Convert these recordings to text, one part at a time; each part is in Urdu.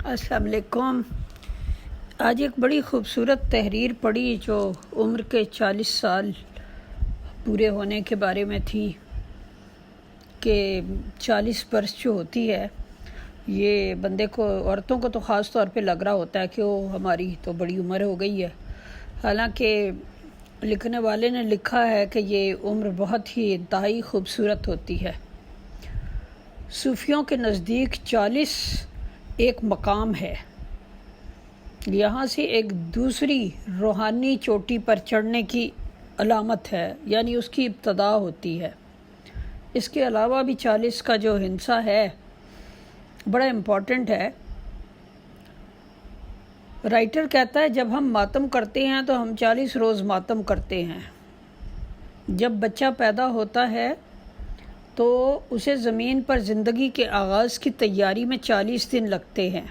السلام علیکم۔ آج ایک بڑی خوبصورت تحریر پڑھی جو عمر کے 40 سال پورے ہونے کے بارے میں تھی کہ 40 برس جو ہوتی ہے یہ بندے کو، عورتوں کو تو خاص طور پہ لگ رہا ہوتا ہے کہ وہ ہماری تو بڑی عمر ہو گئی ہے، حالانکہ لکھنے والے نے لکھا ہے کہ یہ عمر بہت ہی انتہائی خوبصورت ہوتی ہے۔ صوفیوں کے نزدیک 40 ایک مقام ہے، یہاں سے ایک دوسری روحانی چوٹی پر چڑھنے کی علامت ہے، یعنی اس کی ابتدا ہوتی ہے۔ اس کے علاوہ بھی 40 کا جو ہندسہ ہے بڑا امپورٹنٹ ہے۔ رائٹر کہتا ہے جب ہم ماتم کرتے ہیں تو ہم 40 روز ماتم کرتے ہیں۔ جب بچہ پیدا ہوتا ہے تو اسے زمین پر زندگی کے آغاز کی تیاری میں 40 دن لگتے ہیں۔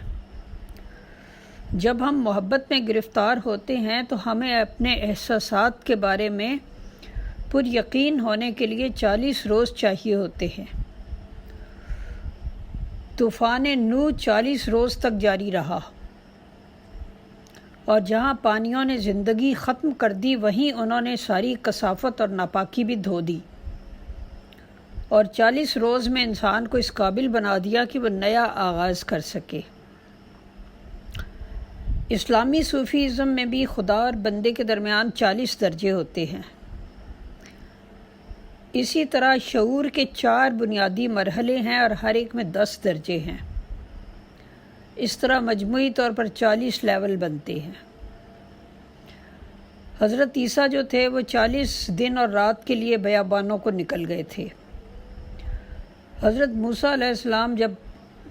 جب ہم محبت میں گرفتار ہوتے ہیں تو ہمیں اپنے احساسات کے بارے میں پر یقین ہونے کے لیے 40 روز چاہیے ہوتے ہیں۔ طوفان نوح 40 روز تک جاری رہا، اور جہاں پانیوں نے زندگی ختم کر دی وہیں انہوں نے ساری کثافت اور ناپاکی بھی دھو دی، اور 40 روز میں انسان کو اس قابل بنا دیا کہ وہ نیا آغاز کر سکے۔ اسلامی صوفیزم میں بھی خدا اور بندے کے درمیان 40 درجے ہوتے ہیں۔ اسی طرح شعور کے 4 بنیادی مرحلے ہیں اور ہر ایک میں 10 درجے ہیں۔ اس طرح مجموعی طور پر 40 لیول بنتے ہیں۔ حضرت عیسیٰ جو تھے وہ 40 دن اور رات کے لیے بیابانوں کو نکل گئے تھے۔ حضرت موسیٰ علیہ السلام جب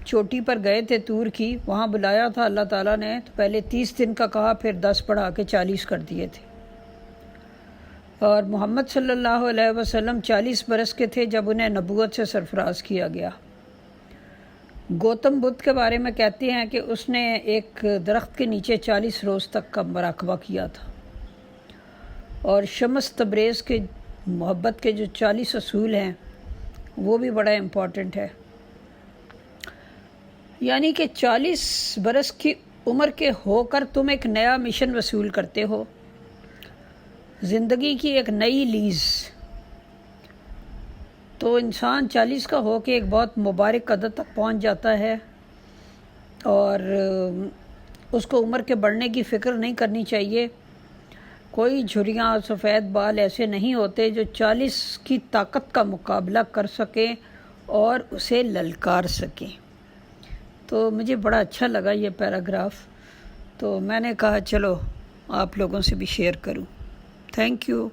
چوٹی پر گئے تھے طور کی، وہاں بلایا تھا اللہ تعالیٰ نے، تو پہلے 30 دن کا کہا، پھر 10 بڑھا کے 40 کر دیے تھے۔ اور محمد صلی اللہ علیہ وسلم 40 برس کے تھے جب انہیں نبوت سے سرفراز کیا گیا۔ گوتم بدھ کے بارے میں کہتے ہیں کہ اس نے ایک درخت کے نیچے 40 روز تک کا مراقبہ کیا تھا۔ اور شمس تبریز کے محبت کے جو 40 اصول ہیں وہ بھی بڑا امپورٹنٹ ہے۔ یعنی کہ 40 برس کی عمر کے ہو کر تم ایک نیا مشن وصول کرتے ہو، زندگی کی ایک نئی لیز۔ تو انسان 40 کا ہو کے ایک بہت مبارک عدد تک پہنچ جاتا ہے، اور اس کو عمر کے بڑھنے کی فکر نہیں کرنی چاہیے۔ کوئی جھریاں سفید بال ایسے نہیں ہوتے جو 40 کی طاقت کا مقابلہ کر سکیں اور اسے للکار سکیں۔ تو مجھے بڑا اچھا لگا یہ پیراگراف، تو میں نے کہا چلو آپ لوگوں سے بھی شیئر کروں۔ Thank you.